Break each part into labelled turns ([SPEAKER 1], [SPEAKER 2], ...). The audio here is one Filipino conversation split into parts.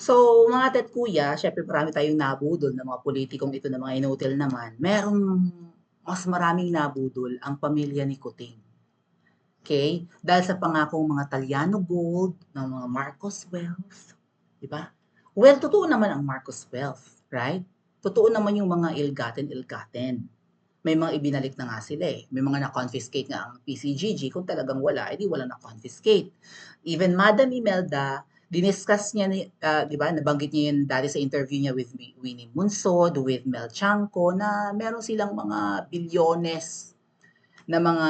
[SPEAKER 1] So, mga ate at kuya, syempre marami tayong nabudol ng mga politikong ito na mga inutil naman. Merong mas maraming nabudol ang pamilya ni Kuting. Okay? Dahil sa pangakong mga Talyano Gold, ng mga Marcos Wealth. Di ba? Well, totoo naman ang Marcos Wealth, right? Totoo naman yung mga ill-gotten. May mga ibinalik na nga sila eh. May mga na-confiscate nga ang PCGG. Kung talagang wala, edi wala na-confiscate. Even Madam Imelda, diniscuss niya, di ba, nabanggit niya yun dati sa interview niya with Winnie Munsod, with Mel Chanco, na meron silang mga bilyones na mga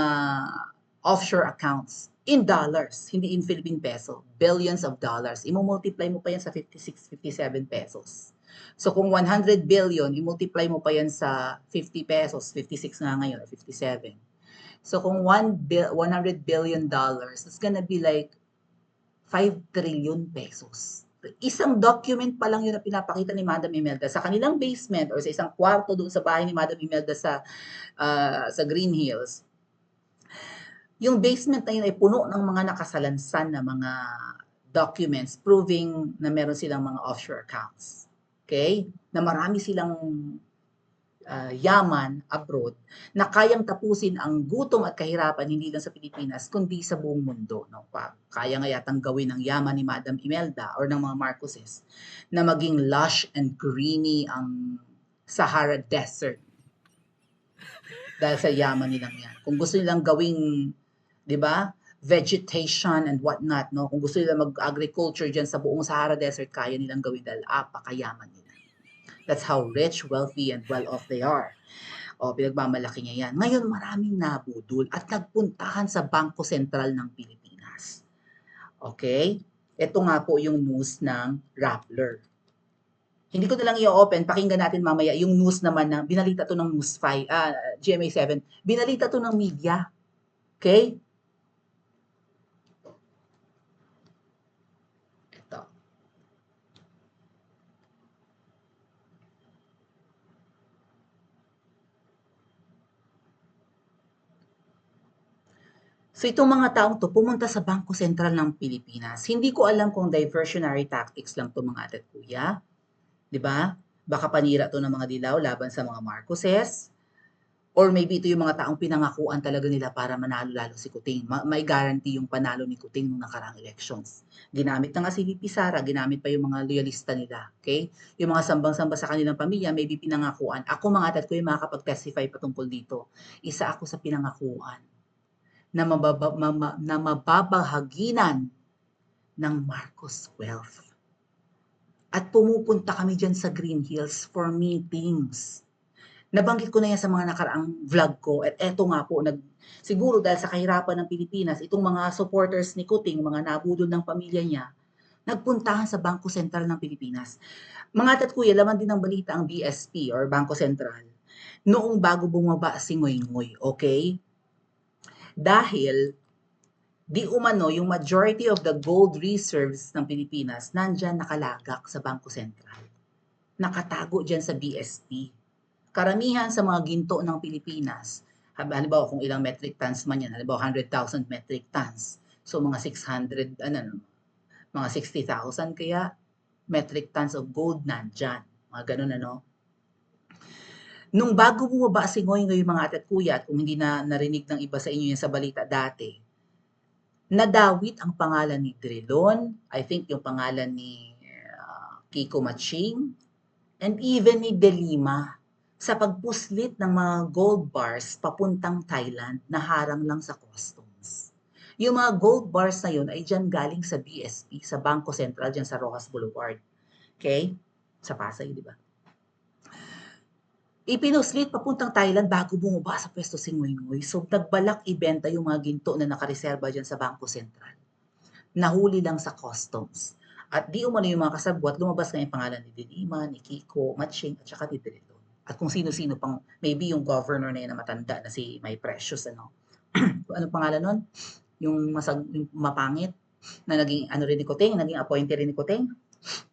[SPEAKER 1] offshore accounts in dollars, hindi in Philippine peso, billions of dollars. Imo-multiply mo pa yan sa 56, 57 pesos. So kung 100 billion, i-multiply mo pa yan sa 50 pesos, 56 nga ngayon, 57. So kung 100 billion dollars, it's gonna be like 5 trillion pesos. Isang document pa lang yun na pinapakita ni Madam Imelda sa kanilang basement or sa isang kwarto doon sa bahay ni Madam Imelda sa Green Hills. Yung basement na yun ay puno ng mga nakasalansan na mga documents proving na meron silang mga offshore accounts. Okay? Na marami silang yaman abroad na kayang tapusin ang gutom at kahirapan hindi lang sa Pilipinas kundi sa buong mundo. No? Kaya nga yatang gawin ng yaman ni Madam Imelda or ng mga Marcoses na maging lush and greeny ang Sahara Desert dahil sa yaman nilang yan. Kung gusto nilang gawing, di ba, vegetation and whatnot, no? Kung gusto nila mag-agriculture dyan sa buong Sahara Desert, kaya nilang gawin dahil apakayaman nila. That's how rich, wealthy, and well-off they are. O, pinagmamalaki niya yan. Ngayon, maraming nabudol at nagpuntahan sa Bangko Sentral ng Pilipinas. Okay? Ito nga po yung news ng Rappler. Hindi ko na lang i-open, pakinggan natin mamaya yung news naman na binalita to ng News 5, GMA7. Binalita to ng media. Okay? Ito. So itong mga taong to pumunta sa Bangko Sentral ng Pilipinas. Hindi ko alam kung diversionary tactics lang to mga ate at kuya. 'Di ba? Baka panira to ng mga dilaw laban sa mga Marcoses. Or maybe ito yung mga taong pinangakuan talaga nila para manalo lalo si Kuting. May guarantee yung panalo ni Kuting nung nakaraang elections. Ginamit na nga si VP Sara, ginamit pa yung mga loyalista nila. Okay? Yung mga sambang-samba sa kanilang pamilya, maybe pinangakuan. Ako mga ate at kuya makakapag-testify patungkol dito. Isa ako sa pinangakuan na mababahaginan ng Marcos Wealth. At pumupunta kami dyan sa Green Hills for meetings. Nabanggit ko na yan sa mga nakaraang vlog ko at eto nga po, siguro dahil sa kahirapan ng Pilipinas, itong mga supporters ni Kuting, mga nabudol ng pamilya niya, nagpuntahan sa Bangko Sentral ng Pilipinas. Mga tat kuya, laman din ng balita ang BSP or Bangko Sentral noong bago bumaba si Ngoy-Ngoy, okay? Dahil di umano yung majority of the gold reserves ng Pilipinas nandyan nakalagak sa Bangko Sentral. Nakatago dyan sa BSP. Karamihan sa mga ginto ng Pilipinas, halimbawa kung ilang metric tons man yan, halimbawa 100,000 metric tons. So mga 600, mga 60,000 kaya metric tons of gold nandyan. Mga ganun Nung bago bumaba si Ngoy-Ngoy mga ate at kuya, at kung hindi na narinig ng iba sa inyo yan sa balita dati, nadawit ang pangalan ni Drilon, I think yung pangalan ni Kiko Maching, and even ni De Lima sa pagpuslit ng mga gold bars papuntang Thailand na harang lang sa customs. Yung mga gold bars na yun ay dyan galing sa BSP, sa Bangko Sentral, dyan sa Rojas Boulevard. Okay? Sa Pasay, di ba? Ipinuslit papuntang Thailand bago bumaba sa pwesto si Ngoy-Ngoy. So, nagbalak ibenta yung mga ginto na nakareserba dyan sa Bangko Sentral. Nahuli lang sa customs. At di umano yung mga kasabwat, lumabas na yung pangalan ni Dilima, ni Kiko, Matching, at saka ni Drilon. At kung sino-sino pang, maybe yung governor na yun na matanda na si May Precious, Anong pangalan nun? Yung mapangit na naging ano rin ni Kuting, naging appointee rin ni Kuting.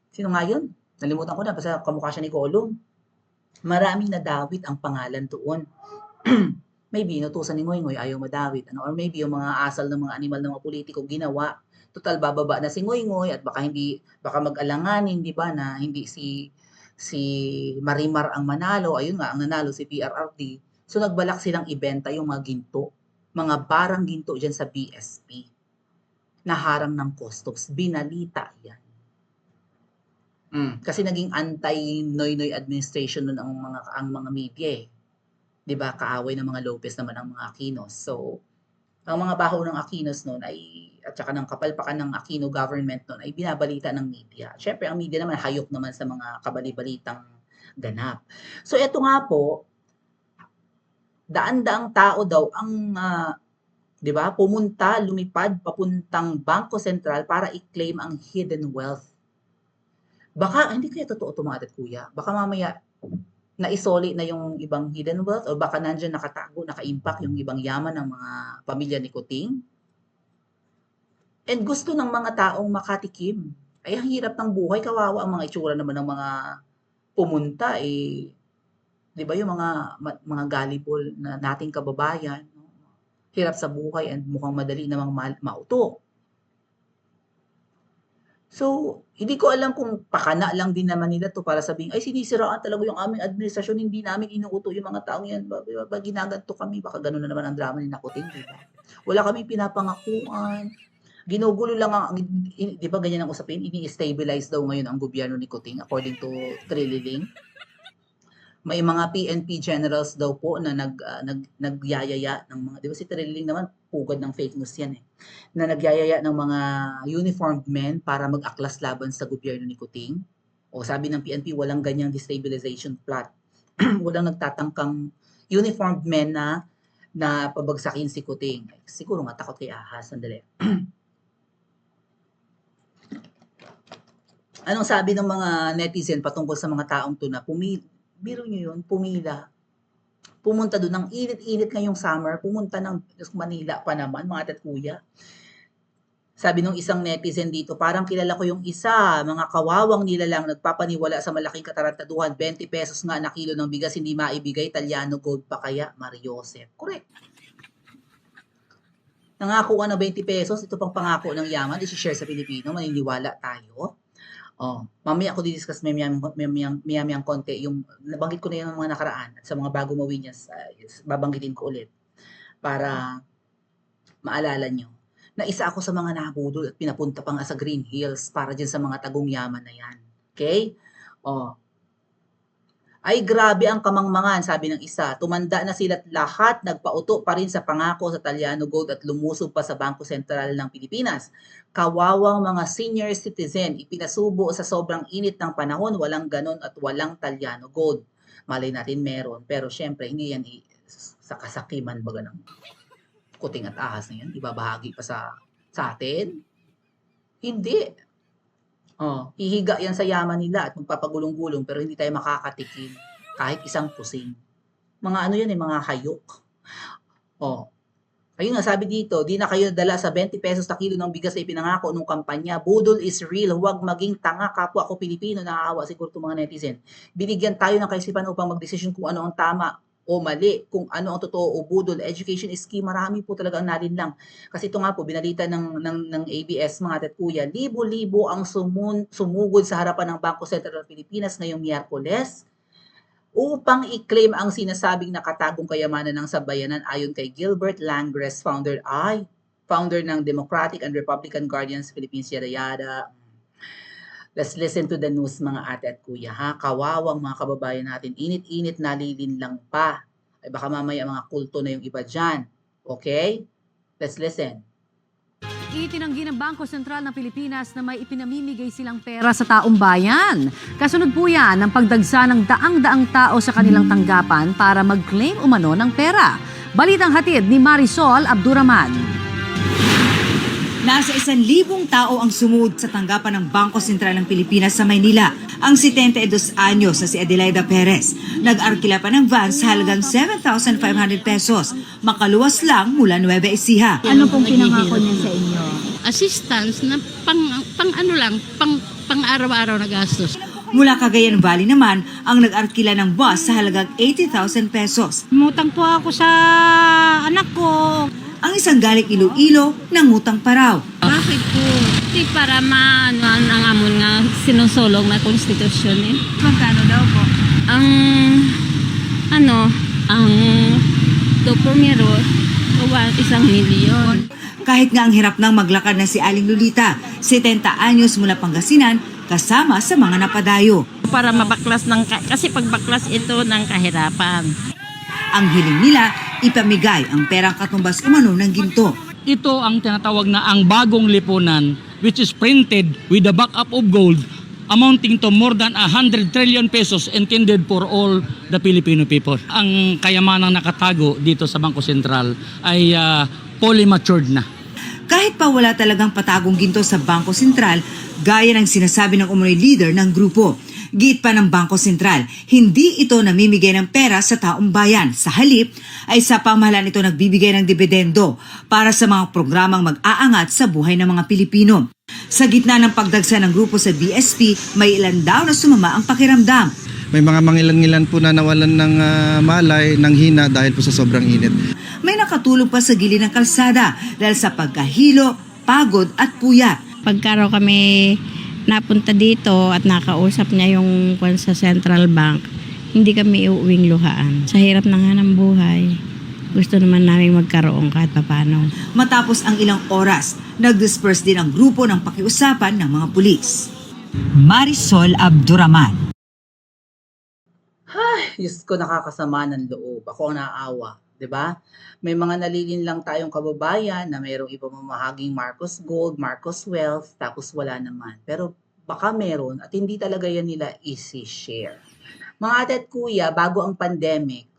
[SPEAKER 1] Sino nga yun? Nalimutan ko na, basta kamukha siya ni Golong. Maraming nadawit ang pangalan doon. Maybe inutusan ni Ngoy-Ngoy ayaw madawit. Or maybe yung mga asal ng mga animal ng mga politiko ginawa Total bababa na si Ngoy-Ngoy at baka mag-alanganin, 'di ba, na hindi si Marimar ang manalo, ayun nga, ang nanalo si PRRD. So nagbalak silang ibenta yung mga ginto, mga barang ginto diyan sa BSP. Naharang ng customs, binalita 'yan. Kasi naging anti-Noynoy administration nun ang mga media, eh. 'Di ba, kaaway ng mga Lopez naman ang mga Aquinos. So, ang mga baho ng Aquinos nun at saka ng kapalpakan ng Aquino government nun ay binabalita ng media. Siyempre ang media naman hayok naman sa mga kabali-balitang ganap. So eto nga po, daan-daang tao daw ang 'di ba, lumipad papuntang Bangko Sentral para i-claim ang hidden wealth. Baka hindi kaya totoo 'to, mga ate at kuya? Baka mamaya naisoli na yung ibang hidden wealth o baka nandiyan nakatago, naka-impact yung ibang yaman ng mga pamilya ni Kuting. And gusto ng mga taong makatikim. Ay, ang hirap ng buhay, kawawa ang mga itsura naman ng mga pumunta, eh. 'Di ba yung mga gullible na nating kababayan, no? Hirap sa buhay and mukhang madali namang mauto. So, hindi ko alam kung pakana lang din naman nila 'to para sabihing, "Ay, sinisiraan talaga yung aming administrasyon, hindi namin inuuto yung mga taong yan, ginaganto kami." Baka gano'n na naman ang drama ni Nakuting, 'di ba? Wala kaming pinapangakuan, ginugulo lang 'di ba ganyan ang usapin, ini-stabilize daw ngayon ang gobyerno ni Kuting according to Trililing. May mga PNP generals daw po na nagyayaya ng mga, 'di ba si Trililing naman pugad ng fake news yan, eh, na nagyayaya ng mga uniformed men para mag-aklas laban sa gobyerno ni Kuting. O sabi ng PNP, walang ganyang destabilization plot. Walang nagtatangkang uniformed men na pabagsakin si Kuting. Siguro nga takot kay Ahas. Sandali. Anong sabi ng mga netizen patungkol sa mga taong to na biro nyo yun, pumunta doon ng init-init ngayong summer, pumunta ng Manila pa naman, mga ate at kuya. Sabi nung isang netizen dito, parang kilala ko yung isa, mga kawawang nilalang nagpapaniwala sa malaking katarantaduhan, 20 pesos nga na kilo ng bigas hindi maibigay, Italiano gold pa kaya, Mariosep. Correct. Nangako ka ng 20 pesos, ito pang pangako ng yaman, i-share sa Pilipino, maniniwala tayo. Mamaya ako di-discuss miyang konti yung nabanggit ko na yung mga nakaraan at sa mga bago mawinyas, babanggitin ko ulit para maalala nyo na isa ako sa mga nabudol at pinapunta pa nga sa Green Hills para dyan sa mga tagong yaman na yan. Okay? Ay grabe ang kamangmangan, sabi ng isa. Tumanda na sila't lahat, nagpauto pa rin sa pangako sa Italiano Gold at lumusob pa sa Bangko Sentral ng Pilipinas. Kawawang mga senior citizen, ipinasubo sa sobrang init ng panahon, walang ganon at walang Italiano Gold. Malay natin meron, pero syempre hindi yan sa kasakiman baga ng Kuting at Ahas na yan, ibabahagi pa sa atin. Hindi. Hihiga yan sa yaman nila at magpapagulong-gulong pero hindi tayo makakatikim kahit isang pusing. Mga ano yan, mga hayok. Ayun nga, sabi dito, di na kayo dala sa 20 pesos na kilo ng bigas na ipinangako nung kampanya. Budol is real, huwag maging tanga, kapwa ako Pilipino, nakaawa siguro itong mga netizen. Binigyan tayo ng kaisipan upang magdesisyon kung ano ang tama o mali, kung ano ang totoo o budol. Education is key, marami po talaga ang nalinlang. Kasi ito nga po, binalita ng ABS, mga ate at kuya, libo-libo ang sumugod sa harapan ng Bangko Sentral ng Pilipinas ngayong Miyerkules upang i-claim ang sinasabing nakatagong kayamanan ng sambayanan ayon kay Gilbert Langres, founder ng Democratic and Republican Guardians Philippines, yada yada. Let's listen to the news, mga ate at kuya, ha? Kawawang mga kababayan natin, init-init, nalilinlang pa. Ay baka mamaya mga kulto na yung iba dyan. Okay? Let's listen.
[SPEAKER 2] Itinanggi ng Bangko Sentral ng Pilipinas na may ipinamimigay silang pera sa taong bayan. Kasunod po yan ng pagdagsa ng daang-daang tao sa kanilang tanggapan para mag-claim umano ng pera. Balitang hatid ni Marisol Abduraman.
[SPEAKER 3] Nasa 1,000 tao ang sumud sa tanggapan ng Bangko Sentral ng Pilipinas sa Maynila. Ang 72 anyos na si Adelaida Perez, nag-arkila pa ng van sa halagang 7,500 pesos. Makaluwas lang mula Nueva Ecija.
[SPEAKER 4] Ano pong pinangako niya sa inyo?
[SPEAKER 5] Assistance na pang araw-araw na gastos.
[SPEAKER 3] Mula Cagayan Valley naman ang nag-arkila ng bus sa halagang 80,000 pesos.
[SPEAKER 4] Umutang po ako sa anak ko.
[SPEAKER 3] Ang isang galing Iloilo nangutang pa raw.
[SPEAKER 5] Bakit Bakit po? Di para maano ang amon nga sinusulong na konstitusyon eh.
[SPEAKER 3] Magkano daw po?
[SPEAKER 5] Ang ang do primero, 1 milyon.
[SPEAKER 3] Kahit nga ang hirap nang maglakad na si Aling Lolita, 70 anyos mula Pangasinan, kasama sa mga napadayo.
[SPEAKER 5] Para mabaklas kasi pagbaklas ito ng kahirapan.
[SPEAKER 3] Ang hiling nila, ipamigay ang perang katumbas umano ng ginto.
[SPEAKER 6] Ito ang tinatawag na ang bagong lipunan, which is printed with the backup of gold amounting to more than 100 trillion pesos intended for all the Filipino people. Ang kayamanang nakatago dito sa Bangko Sentral ay fully matured na.
[SPEAKER 3] Kahit pa wala talagang patagong ginto sa Bangko Sentral, gaya ng sinasabi ng umunoy leader ng grupo. Giit pa ng Bangko Sentral, hindi ito namimigay ng pera sa taong bayan. Sa halip, ay sa pamahalaan ito nagbibigay ng dividendo para sa mga programang mag-aangat sa buhay ng mga Pilipino. Sa gitna ng pagdagsa ng grupo sa BSP, may ilan daw na sumama ang pakiramdam.
[SPEAKER 7] May mga mangilan-ngilan po na nawalan ng malay, ng hina dahil po sa sobrang init.
[SPEAKER 3] May nakatulog pa sa gilid ng kalsada dahil sa pagkahilo, pagod at puyat.
[SPEAKER 5] Pagkaraw kami napunta dito at nakausap niya yung sa Central Bank, hindi kami uuwing luhaan. Sa hirap na nga ng buhay, gusto naman namin magkaroon kahit papano.
[SPEAKER 3] Matapos ang ilang oras, nag-disperse din ang grupo ng pakiusapan ng mga pulis. Marisol Abduraman.
[SPEAKER 1] Diyos ko, nakakasama ng loob. Ako ang naawa, 'di ba? May mga nalilin lang tayong kababayan na mayroong ipamamahaging Marcos Gold, Marcos Wealth, tapos wala naman. Pero baka meron at hindi talaga yan nila easy share. Mga ate at kuya, bago ang pandemic,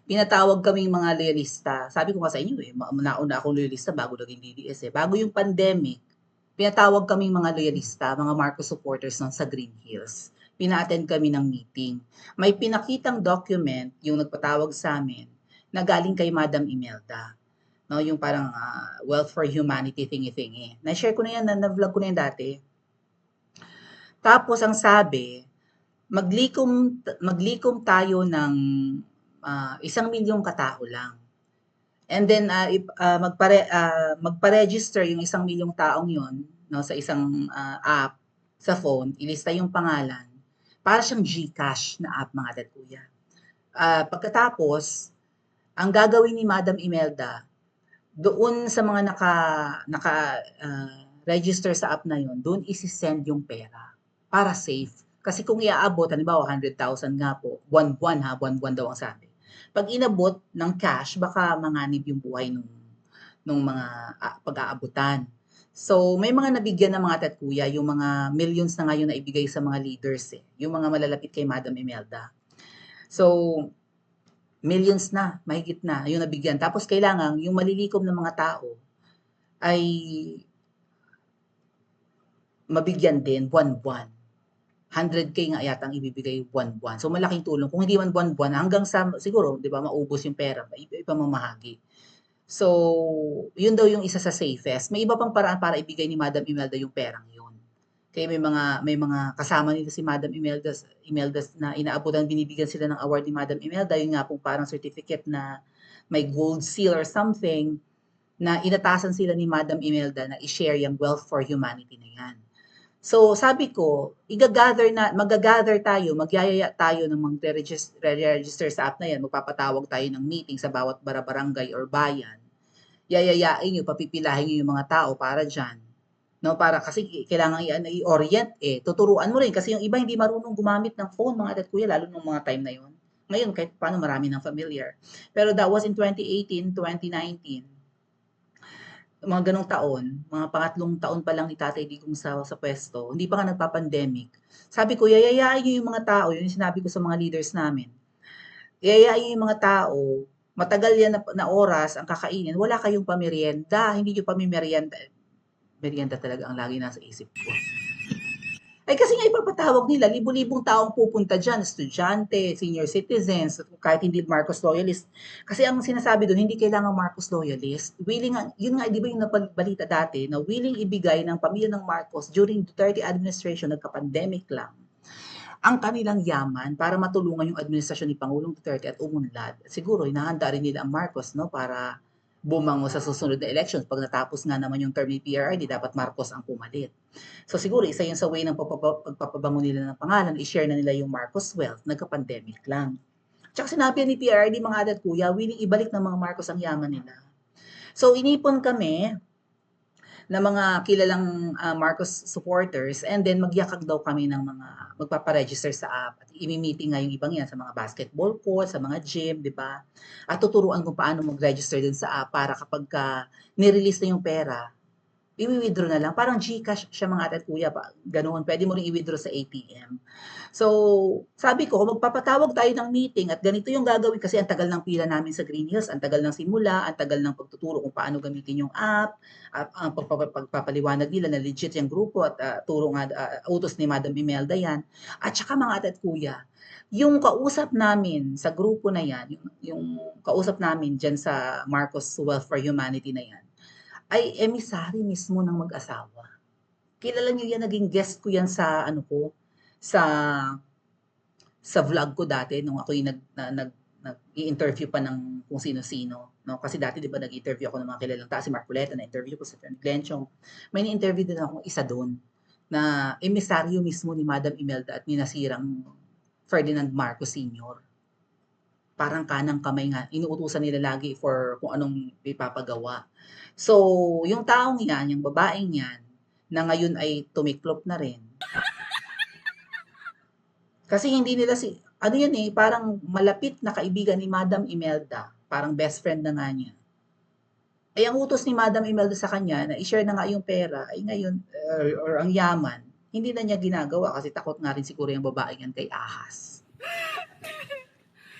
[SPEAKER 1] pinatawag kaming mga loyalista. Sabi ko nga sa inyo nauna akong loyalista bago naging DDS Bago yung pandemic, pinatawag kaming mga loyalista, mga Marcos supporters sa Green Hills. Pina-attend kami ng meeting. May pinakitang document yung nagpatawag sa amin na galing kay Madam Imelda. No, yung parang Wealth for Humanity thingy-thingy. Na-share ko na yan, na-vlog ko na yan dati. Tapos ang sabi, maglikom tayo ng 1 milyong katao lang. And then magpa-register yung 1 milyong taong yon, no, sa isang app sa phone, ilista yung pangalan. Para siyang GCash na app, mga ate at kuya. Pagkatapos, ang gagawin ni Madam Imelda, doon sa mga naka-register sa app na yon, doon isi-send yung pera para safe. Kasi kung iaabot, halimbawa 100,000 nga po, buwan-buwan daw ang sabi. Pag inabot ng cash, baka manganib yung buhay nung mga pag-aabutan. So, may mga nabigyan ng mga ate at kuya, yung mga millions na ngayon na ibigay sa mga leaders, yung mga malalapit kay Madam Imelda. So, millions na, mahigit na, yung nabigyan. Tapos kailangan, yung malilikom ng mga tao ay mabigyan din buwan-buwan. 100K nga yata ang ibibigay buwan-buwan. So, malaking tulong. Kung hindi man buwan-buwan, hanggang sa, siguro, di ba, maubos yung pera, ipamamahagi. So, yun daw yung isa sa safest. May iba pang paraan para ibigay ni Madam Imelda yung perang yun. Kaya may mga kasama nila si Madam Imelda na inaabutan, binibigyan sila ng award ni Madam Imelda. Yun nga pong parang certificate na may gold seal or something na inatasan sila ni Madam Imelda na i-share yung Wealth for Humanity na yan. So, sabi ko, mag-gather tayo, magyayaya tayo ng mag-register sa app na yan, magpapatawag tayo ng meeting sa bawat barangay or bayan. Yayayain nyo, papipilahin nyo yung mga tao para dyan. No, para kasi kailangan i-orient tuturuan mo rin kasi yung iba hindi marunong gumamit ng phone, mga ate at kuya, lalo nung mga time na yon. Ngayon, kahit paano marami ng familiar. Pero that was in 2018, 2019. Mga ganong taon, mga pangatlong taon pa lang ni Tatay Digong sa pwesto, hindi pa nga nagpa-pandemic. Sabi ko, yayayain nyo yung mga tao, yun yung sinabi ko sa mga leaders namin. Yayayain nyo yung mga tao, matagal yan na oras ang kakainin, wala kayong pamerienda, hindi nyo pamimerienda. Merienda talaga ang lagi nasa isip ko. Ay kasi nga ipapatawag nila, libo-libong taong pupunta dyan, estudyante, senior citizens, kahit hindi Marcos loyalist. Kasi ang sinasabi doon, hindi kailangan Marcos loyalist. Yun nga, di ba yung nabalita dati, na willing ibigay ng pamilya ng Marcos during Duterte administration, nagka-pandemic lang, ang kanilang yaman para matulungan yung administrasyon ni Pangulong Duterte at umunlad. Siguro, hinahanda rin nila ang Marcos, no, para bumango sa susunod na elections. Pag natapos nga naman yung term ni PRRD, dapat Marcos ang pumalit. So siguro isa yun sa way ng pagpapabango nila ng pangalan, i-share na nila yung Marcos wealth, nagka-pandemic lang. Tsaka sinabi ni PRRD, mga ate at kuya, willing ibalik ng mga Marcos ang yaman nila. So inipon kami na mga kilalang Marcos supporters, and then magyakag daw kami ng mga magpaparegister sa app at imi-meeting nga yung ibang yan sa mga basketball court, sa mga gym, di ba? At tuturuan kung paano mag-register din sa app para kapag nirelease na yung pera, i-withdraw na lang. Parang GCash siya, mga ate at kuya, ganoon. Pwede mo rin i-withdraw sa ATM. So, sabi ko, magpapatawag tayo ng meeting at ganito yung gagawin kasi ang tagal ng pila namin sa Green Hills, ang tagal ng simula, ang tagal ng pagtuturo kung paano gamitin yung app, at ang pagpapaliwanag nila na legit yung grupo at turo nga, utos ni Madam Imelda yan. At saka, mga ate at kuya, yung kausap namin sa grupo na yan, yung kausap namin dyan sa Marcos Wealth for Humanity na yan, ay emisary mismo ng mag-asawa. Kilala niyo yan, naging guest ko yan sa sa vlog ko dati nung ako yung nag-i-interview pa ng kung sino-sino, no? Kasi dati 'di ba nag-interview ako ng mga kilalang tao, si Marcoleta, na-interview ko si Glenn Chong. May ni-interview din ako isa doon na emisaryo mismo ni Madam Imelda at ni nasirang Ferdinand Marcos Sr. Parang kanang kamay nga, inuutusan nila lagi for kung anong ipapagawa. So, yung taong yan, yung babaeng yan, na ngayon ay tumiklop na rin. Kasi hindi nila ano yan parang malapit na kaibigan ni Madam Imelda, parang best friend na nga niya. Ay ang utos ni Madam Imelda sa kanya na i-share na nga yung pera, ay ngayon, or ang yaman, hindi na niya ginagawa kasi takot nga rin siguro yung babaeng yan kay Ahas.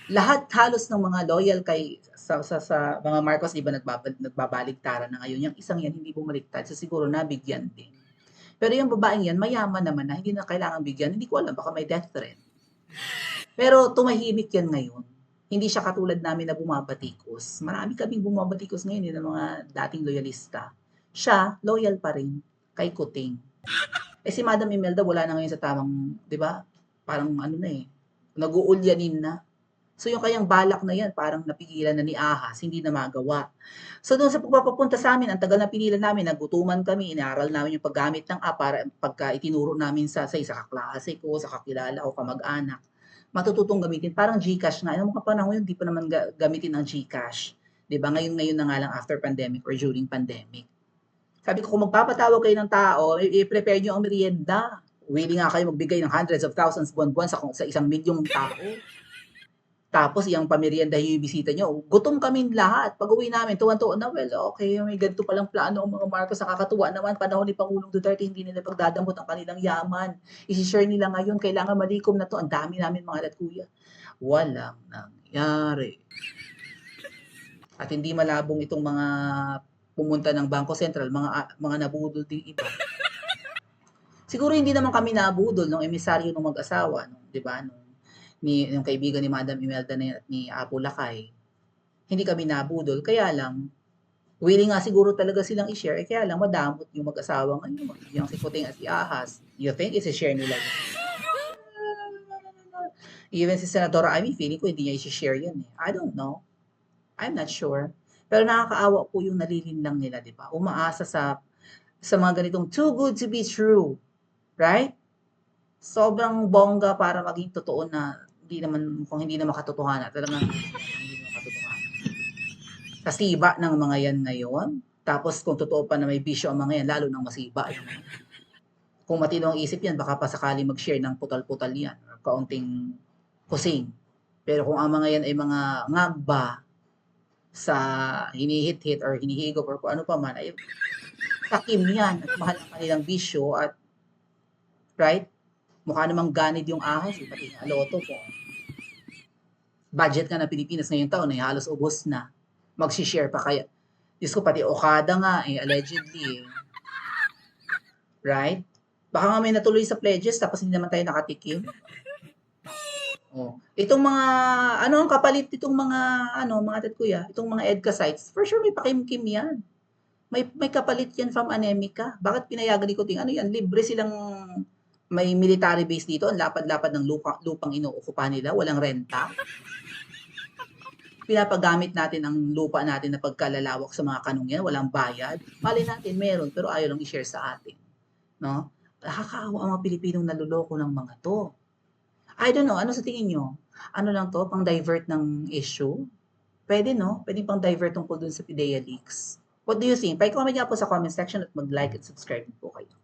[SPEAKER 1] Lahat halos ng mga loyal kay sa mga Marcos, di ba nagbabaligtaran na ngayon. Yung isang yan hindi bumaliktad, so siguro nabigyan din. Pero yung babaeng yan, mayaman naman na hindi na kailangan bigyan. Hindi ko alam, baka may death threat. Pero tumahimik yan ngayon. Hindi siya katulad namin na bumabatikos. Marami kaming bumabatikos ngayon ng mga dating loyalista. Siya, loyal pa rin kay Kuting. Si Madam Imelda wala na ngayon sa tamang, di ba? Parang nag-uulyanin na. So yung kayang balak na yan, parang napigilan na ni Ahas, hindi na magawa. So doon sa pagpapapunta sa amin, ang tagal na pinila namin, nagutuman kami, inaral namin yung paggamit ng app para pagka itinuro namin sa isa kaklase ko, sa kakilala o kamag-anak, matututong gamitin. Parang GCash nga. Ano mga panahon yun, di pa naman gamitin ang GCash. Diba? Ngayon na nga lang after pandemic or during pandemic. Sabi ko, kung magpapatawag kayo ng tao, i-prepare nyo ang merienda. Willing nga kayo magbigay ng hundreds of thousands buwan-buwan sa 1 milyong tao. Tapos, yung pamerienda yung bisita nyo, gutom kami lahat. Pag uwi namin, tuwan-tuwan na, well, okay, may ganito palang plano ang mga Marcos. Nakakatuwa naman, panahon ni Pangulong Duterte, hindi nila pagdadamot ang kanilang yaman. I-share nila ngayon, kailangan malikom na to. Ang dami namin mga kuya. Walang nangyari. At hindi malabong itong mga pumunta ng Bangko Sentral, mga nabudol din iba. Siguro hindi naman kami nabudol ng emisaryo ng mag-asawa, di ba? Yung kaibigan ni Madam Imelda ni Apo Lakay, hindi kami nabudol. Kaya lang, willing nga siguro talaga silang i-share. Kaya lang, madamot yung mag-asawa ngayon. Yung si Kuting at si Ahas. You think isi-share nila yun? Even si Senadora Amy, feeling ko hindi niya isi-share yun. I don't know. I'm not sure. Pero nakakaawa po yung nalilinlang nila, di ba? Umaasa sa mga ganitong too good to be true. Right? Sobrang bongga para maging totoo na hindi na makatotohanan. Talagang hindi na makatotohanan. Kasiba ng mga yan ngayon. Tapos kung totoo pa na may bisyo ang mga yan, lalo nang masiba. Kung matino ang isip yan, baka pa sakali mag-share ng putal-putal yan. Or kaunting kusing. Pero kung ang mga yan ay mga ngagba sa hinihit-hit or hinihigop or kung ano pa man, ay takim yan at mahal ang kanilang bisyo at right? Mukha namang ganid yung Ahas, pati nga loto po. Budget nga na Pilipinas ngayong taon ay halos ubos na. Mag-share pa kaya. Diyos ko, pati Okada nga allegedly. Right? Baka nga may natuloy sa pledges tapos hindi naman tayo nakatikim. Itong mga, ang kapalit itong mga, mga tatkuya, itong mga EDCA sites, for sure may pakimkim yan. May kapalit yan from Anemica. Bakit pinayagan ni Kuting? Yan? Libre silang may military base dito, ang lapad-lapad ng lupang inuukupa nila, walang renta. pinapagamit natin ang lupa natin na pagkalalawak sa mga kanong yan, walang bayad. Mali natin meron, pero ayaw lang i-share sa atin. No? Nakakaawa ang mga Pilipinong naluloko ng mga to. I don't know, ano sa tingin nyo? Ano lang to, pang-divert ng issue? Pwede, no? Pwede pang-divert tungkol dun sa PIDEA leaks. What do you think? Pa-comment niya po sa comment section at mag-like at subscribe po kayo.